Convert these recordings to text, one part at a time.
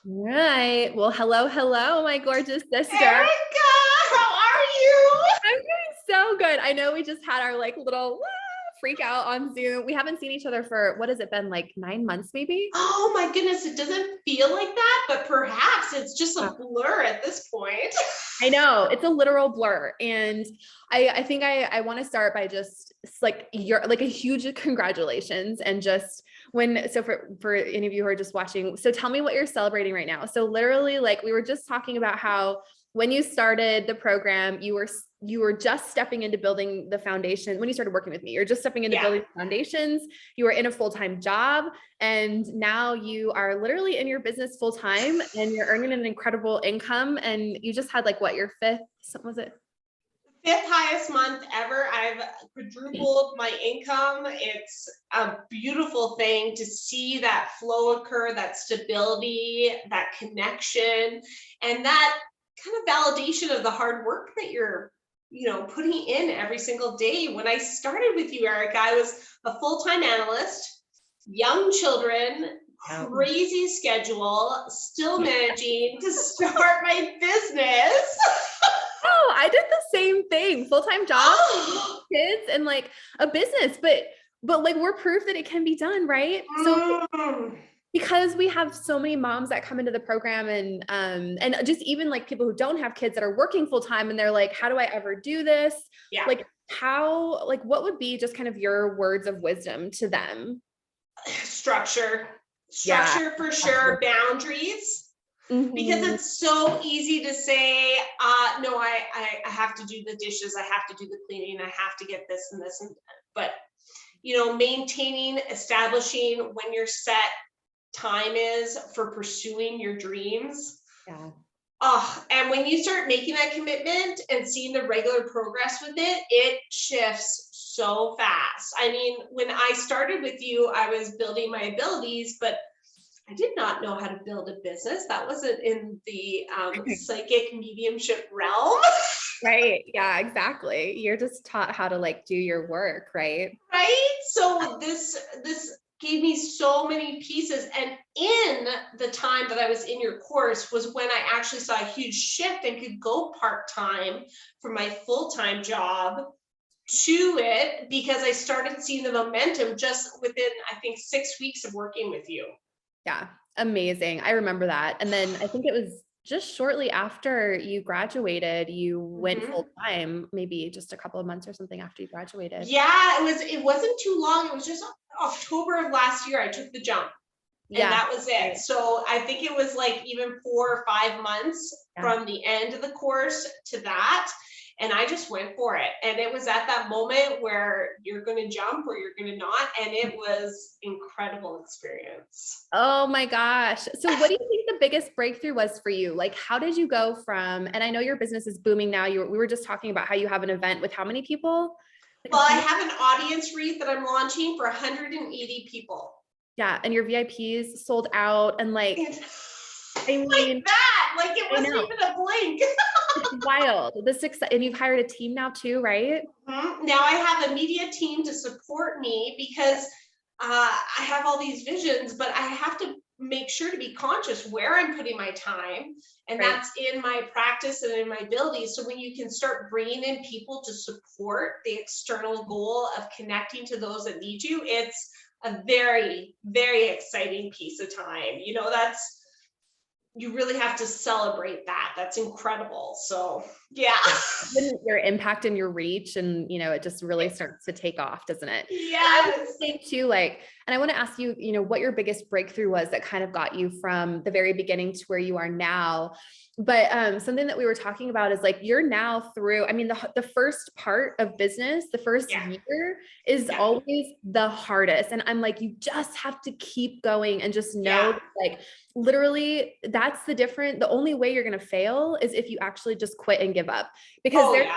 Right. Well, hello, hello, my gorgeous sister. Erica, how are you? I'm doing so good. I know we just had our like little freak out on Zoom. We haven't seen each other for what has it been, like 9 months, maybe? Oh my goodness, it doesn't feel like that, but perhaps it's just a blur at this point. I know it's a literal blur. And I think I want to start by just like you're like a huge congratulations. And just so for any of you who are just watching, so tell me what you're celebrating right now. So literally, like we were just talking about how when you started the program, you were just stepping into building the foundation. When you started working with me, you're just stepping into building foundations. You were in a full-time job, and now you are literally in your business full-time and you're earning an incredible income. And you just had like what, your fifth, was it? Fifth highest month ever. I've quadrupled my income. It's a beautiful thing to see that flow occur, that stability, that connection, and that kind of validation of the hard work that you're putting in every single day. When I started with you, Erica, I was a full-time analyst, young children, crazy schedule, still managing to start my business. Oh, I did the same thing. Full-time job, kids, and like a business, but like we're proof that it can be done, right? So because we have so many moms that come into the program and just even like people who don't have kids that are working full-time and they're like, how do I ever do this? Yeah. Like what would be just kind of your words of wisdom to them? Structure for sure. Boundaries. Because it's so easy to say, no, I have to do the dishes, I have to do the cleaning, I have to get this and this, but maintaining, establishing when your set time is for pursuing your dreams. Yeah. And when you start making that commitment and seeing the regular progress with it, it shifts so fast. I mean, when I started with you, I was building my abilities, but I did not know how to build a business. That wasn't in the psychic mediumship realm. Right. Yeah, exactly. You're just taught how to like do your work, right? Right. So this gave me so many pieces. And in the time that I was in your course was when I actually saw a huge shift and could go part-time from my full-time job to it, because I started seeing the momentum just within, I think, 6 weeks of working with you. Yeah. Amazing. I remember that. And then I think it was just shortly after you graduated, you went full time, maybe just a couple of months or something after you graduated. Yeah, it wasn't too long. It was just October of last year I took the jump. Yeah. And that was it. Right. So I think it was like even 4 or 5 months from the end of the course to that. And I just went for it. And it was at that moment where you're going to jump or you're going to not. And it was incredible experience. Oh my gosh. So what do you think the biggest breakthrough was for you? Like, how did you go from, and I know your business is booming now. We were just talking about how you have an event with how many people? Well, I have an audience read that I'm launching for 180 people. Yeah. And your VIPs sold out and like, I mean, like that, like it wasn't even a blink. It's wild. The success, and you've hired a team now too, right? Now I have a media team to support me because I have all these visions, but I have to make sure to be conscious where I'm putting my time, and that's in my practice and in my abilities. So when you can start bringing in people to support the external goal of connecting to those that need you, it's a very, very exciting piece of time. You really have to celebrate that. That's incredible. So yeah. Your impact and your reach, and it just really starts to take off, doesn't it? Yes. I would say too, like, and I want to ask you, what your biggest breakthrough was that kind of got you from the very beginning to where you are now. But something that we were talking about is like, you're now through, I mean, the first part of business, the first year is always the hardest. And I'm like, you just have to keep going and just know that, like, literally that's the only way you're going to fail is if you actually just quit and give up, because there's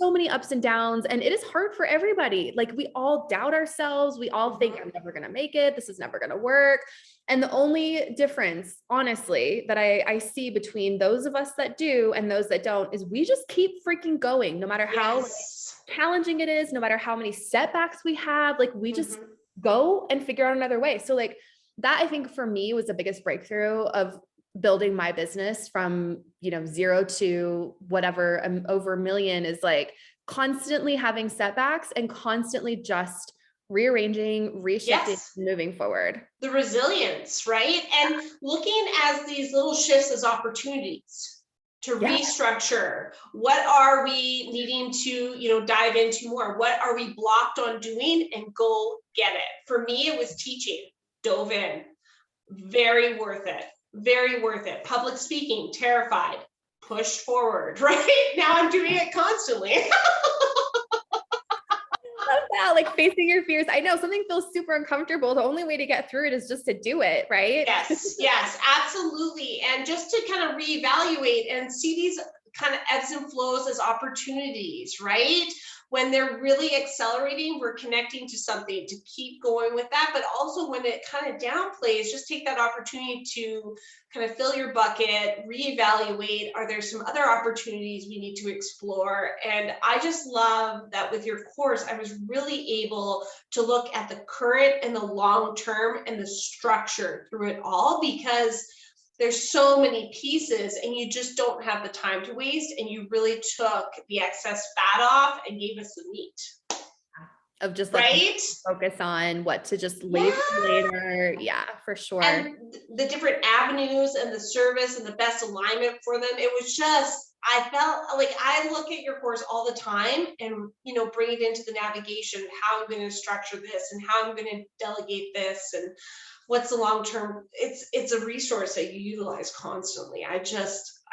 so many ups and downs, and it is hard for everybody. Like, we all doubt ourselves. We all think, I'm never going to make it. This is never going to work. And the only difference, honestly, that I see between those of us that do and those that don't is we just keep freaking going, no matter how challenging it is, no matter how many setbacks we have, like we just go and figure out another way. So like that, I think for me was the biggest breakthrough of building my business from, zero to whatever, over a million, is like constantly having setbacks and constantly just rearranging, reshifting, Yes. moving forward. The resilience, right? And looking at these little shifts as opportunities to restructure. What are we needing to, dive into more? What are we blocked on doing, and go get it? For me, it was teaching, dove in, very worth it. Very worth it. Public speaking, terrified, pushed forward, right? Now I'm doing it constantly. Love that, like facing your fears. I know something feels super uncomfortable. The only way to get through it is just to do it, right? Yes, absolutely. And just to kind of reevaluate and see these kind of ebbs and flows as opportunities, right? When they're really accelerating, we're connecting to something to keep going with that. But also when it kind of downplays, just take that opportunity to kind of fill your bucket, reevaluate. Are there some other opportunities we need to explore? And I just love that with your course, I was really able to look at the current and the long term and the structure through it all, because there's so many pieces and you just don't have the time to waste. And you really took the excess fat off and gave us the meat. Of just like focus on what to just leave later. Yeah, for sure. And the different avenues and the service and the best alignment for them. It was just, I felt like I look at your course all the time and, bring it into the navigation, how I'm going to structure this and how I'm going to delegate this and what's the long-term. It's a resource that you utilize constantly. I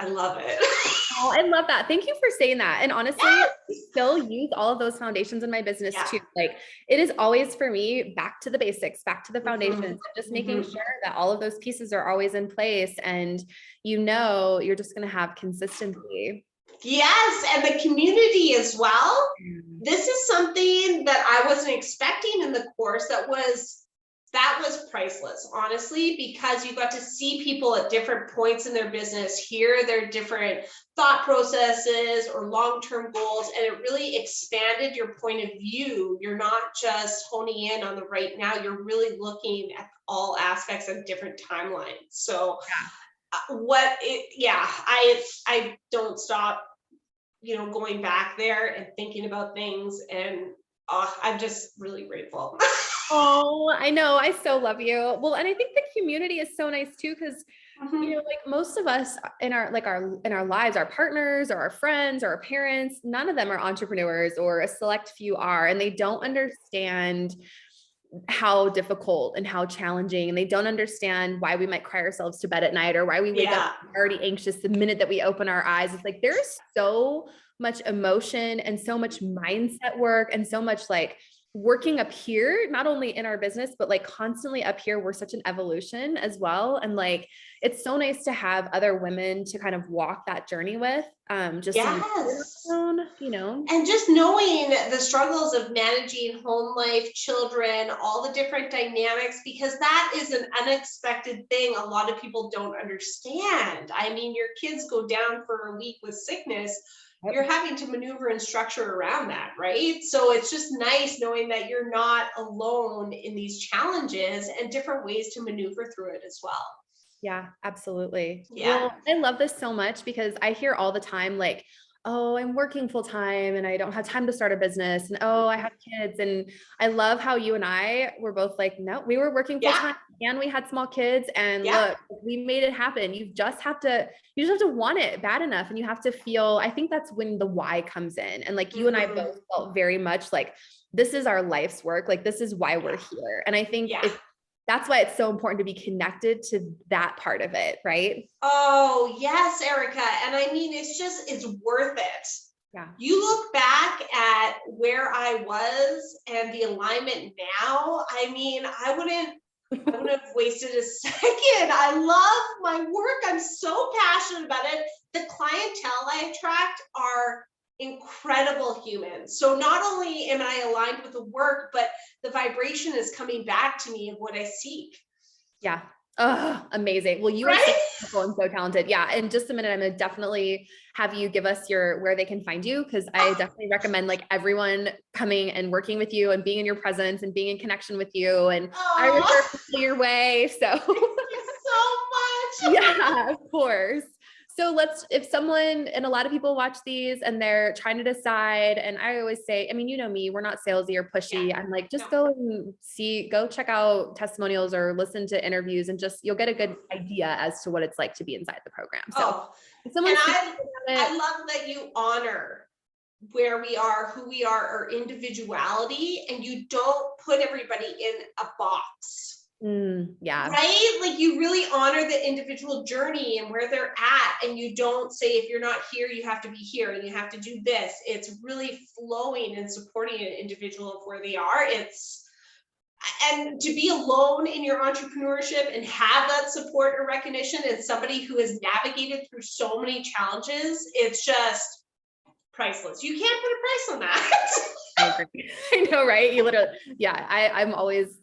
love it. Oh, I love that. Thank you for saying that. And honestly, I still use all of those foundations in my business too. Like it is always for me, back to the basics, back to the foundations, just making sure that all of those pieces are always in place. And you're just going to have consistency. Yes. And the community as well. This is something that I wasn't expecting in the course that was priceless, honestly, because you got to see people at different points in their business, hear their different thought processes or long-term goals, and it really expanded your point of view. You're not just honing in on the right now, you're really looking at all aspects of different timelines. So I don't stop, going back there and thinking about things, and I'm just really grateful. Oh, I know. I so love you. Well, and I think the community is so nice too, because like most of us in our lives, our partners or our friends or our parents, none of them are entrepreneurs, or a select few are, and they don't understand how difficult and how challenging, and they don't understand why we might cry ourselves to bed at night, or why we wake up already anxious the minute that we open our eyes. It's like there's so much emotion and so much mindset work and so much like working up here, not only in our business, but like constantly up here. We're such an evolution as well. And like, it's so nice to have other women to kind of walk that journey with, and just knowing the struggles of managing home life, children, all the different dynamics, because that is an unexpected thing a lot of people don't understand. I mean, your kids go down for a week with sickness. You're having to maneuver and structure around that, right? So it's just nice knowing that you're not alone in these challenges and different ways to maneuver through it as well. Yeah, absolutely. Yeah. Well, I love this so much because I hear all the time, like, oh, I'm working full time and I don't have time to start a business. And oh, I have kids. And I love how you and I were both like, no, we were working full time and we had small kids, and look, we made it happen. You just have to want it bad enough. And you have to feel, I think that's when the why comes in. And like you and I both felt very much like, this is our life's work. Like, this is why we're here. And I think that's why it's so important to be connected to that part of it, right? Oh, yes, Erica. And I mean, it's worth it. Yeah. You look back at where I was and the alignment now. I mean, I wouldn't have wasted a second. I love my work. I'm so passionate about it. The clientele I attract are incredible humans. So not only am I aligned with the work, but the vibration is coming back to me of what I seek. Yeah. Oh, amazing. Well, you are so beautiful and so talented. Yeah. In just a minute, I'm going to definitely have you give us where they can find you. Cause I definitely recommend like everyone coming and working with you and being in your presence and being in connection with you. And I refer people your way. So thank you so much. Yeah. Yeah, of course. So if someone, and a lot of people watch these and they're trying to decide, and I always say, I mean, you know me, we're not salesy or pushy. Yeah. I'm like, just go and go check out testimonials or listen to interviews, and you'll get a good idea as to what it's like to be inside the program. So if someone's I love that you honor where we are, who we are, our individuality, and you don't put everybody in a box. Yeah. Right? Like you really honor the individual journey and where they're at. And you don't say, if you're not here, you have to be here and you have to do this. It's really flowing and supporting an individual of where they are. And to be alone in your entrepreneurship and have that support or recognition and somebody who has navigated through so many challenges, it's just priceless. You can't put a price on that. I agree. I know, right? You literally, I'm always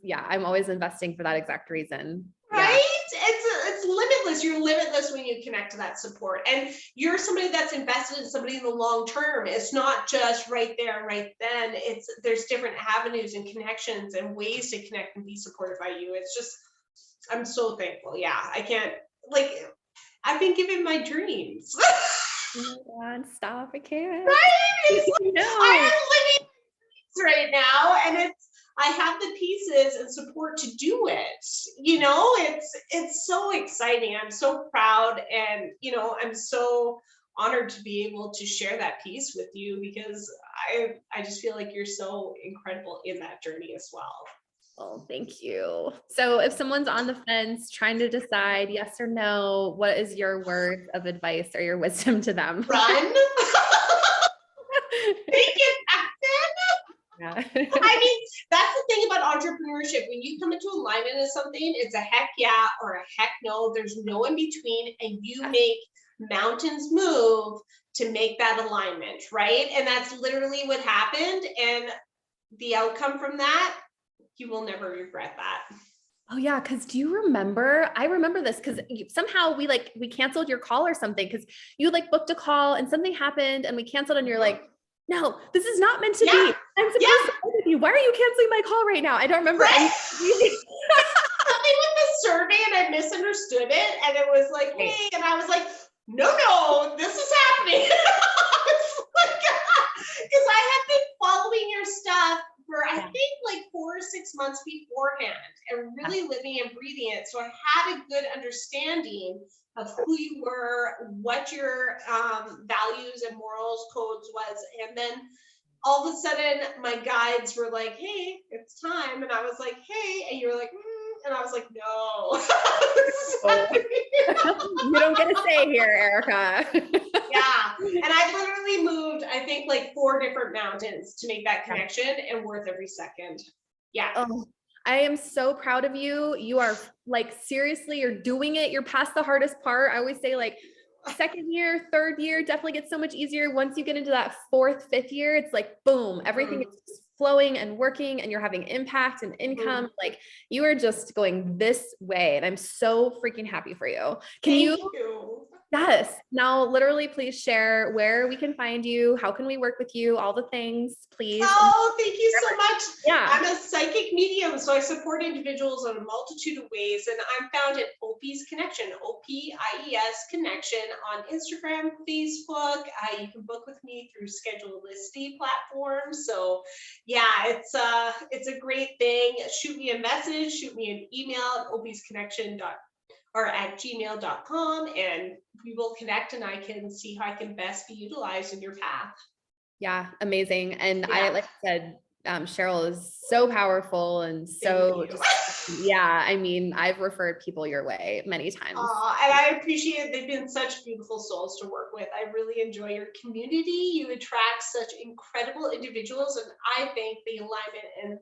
investing for that exact reason. Right? It's limitless. You're limitless when you connect to that support. And you're somebody that's invested in somebody in the long term. It's not just right there, right then. There's different avenues and connections and ways to connect and be supported by you. It's just, I'm so thankful. Yeah. I can't, I've been given my dreams. Oh my God, stop. I can't. Right? I am living right now, and I have the pieces and support to do it. It's so exciting. I'm so proud, and I'm so honored to be able to share that piece with you, because I just feel like you're so incredible in that journey as well. Oh, thank you. So if someone's on the fence trying to decide yes or no, what is your word of advice or your wisdom to them? Run. Take it action. Yeah. I mean, that's the thing about entrepreneurship. When you come into alignment of something, it's a heck yeah or a heck no. There's no in between, and you make mountains move to make that alignment, right? And that's literally what happened. And the outcome from that, you will never regret that. Oh yeah. Cause do you remember, I remember this because somehow we canceled your call or something. Cause you booked a call and something happened and we canceled and you're like, no, this is not meant to be. I'm supposed to work with you. Why are you canceling my call right now? I don't remember. Right? Something with the survey and I misunderstood it. And it was like, hey, and I was like, no, this is happening. Because I have been following your stuff for, I think 4 or 6 months beforehand and really living and breathing it. So I had a good understanding of who you were, what your values and morals codes was. And then all of a sudden my guides were like, hey, it's time. And I was like, hey, and you were like, and I was like, no. You don't get a say here, Erica. Yeah. And I literally moved, I think 4 different mountains to make that connection, and worth every second. Yeah. Oh, I am so proud of you. You are seriously, you're doing it. You're past the hardest part. I always say second year, third year definitely gets so much easier. Once you get into that 4th, 5th year, it's boom, everything is just flowing and working and you're having impact and income. You are just going this way. And I'm so freaking happy for you. Thank you. Yes. Now, literally, please share where we can find you. How can we work with you? All the things, please. Oh, thank you so much. Yeah. I'm a psychic medium, so I support individuals in a multitude of ways. And I'm found at Opie's Connection, OPIES Connection on Instagram, Facebook. You can book with me through Schedulisty platforms. So yeah, it's a great thing. Shoot me a message, shoot me an email at opiesconnection.or@gmail.com, and we will connect and I can see how I can best be utilized in your path. Yeah, amazing. And like I said, Cheryl is so powerful and so I mean, I've referred people your way many times. And I appreciate it. They've been such beautiful souls to work with. I really enjoy your community. You attract such incredible individuals, and I think the alignment and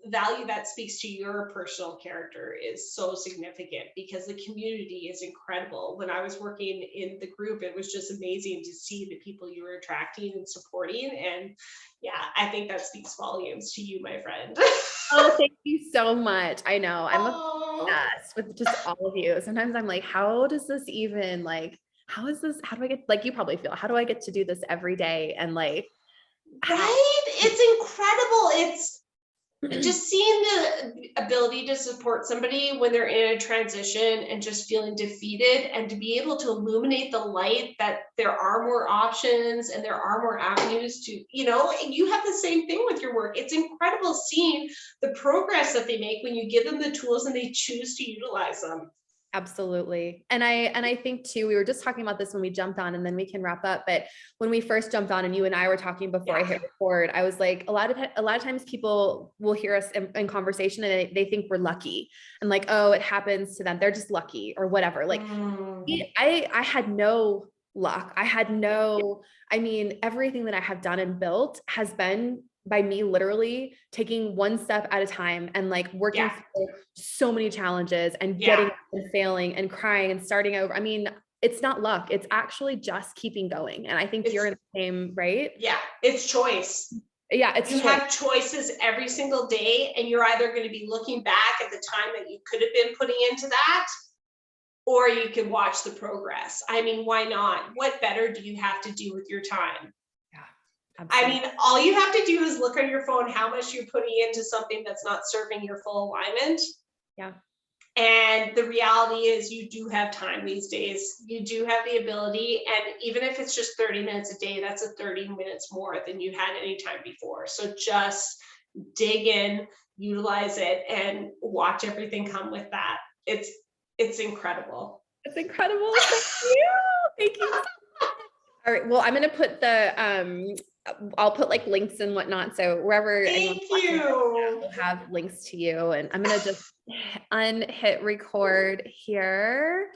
value that speaks to your personal character is so significant, because the community is incredible. When I was working in the group, it was just amazing to see the people you were attracting and supporting. And yeah, I think that speaks volumes to you, my friend. Oh, thank you so much. I know I'm obsessed with just all of you. Sometimes I'm like, how does this even how do I get, you probably feel, how do I get to do this every day? And right? It's incredible. just seeing the ability to support somebody when they're in a transition and just feeling defeated, and to be able to illuminate the light that there are more options and there are more avenues to, and you have the same thing with your work. It's incredible seeing the progress that they make when you give them the tools and they choose to utilize them. Absolutely. And I think too, we were just talking about this when we jumped on, and then we can wrap up. But when we first jumped on and you and I were talking before I hit record, I was like, a lot of times people will hear us in conversation and they think we're lucky and like, oh, it happens to them. They're just lucky or whatever. Like I had no luck. I mean, everything that I have done and built has been by me literally taking one step at a time and like working through so many challenges and getting up and failing and crying and starting over. I mean, it's not luck. It's actually just keeping going. And I think you're in the same, right? Yeah. It's choice. Yeah. You have choices every single day, and you're either going to be looking back at the time that you could have been putting into that, or you can watch the progress. I mean, why not? What better do you have to do with your time? Absolutely. I mean, all you have to do is look on your phone how much you're putting into something that's not serving your full alignment. Yeah. And the reality is you do have time these days. You do have the ability. And even if it's just 30 minutes a day, that's a 30 minutes more than you had any time before. So just dig in, utilize it, and watch everything come with that. It's incredible. It's incredible. Thank you. All right. Well, I'm going to put I'll put like links and whatnot. So wherever we'll have links to you, and I'm going to just unhit record here.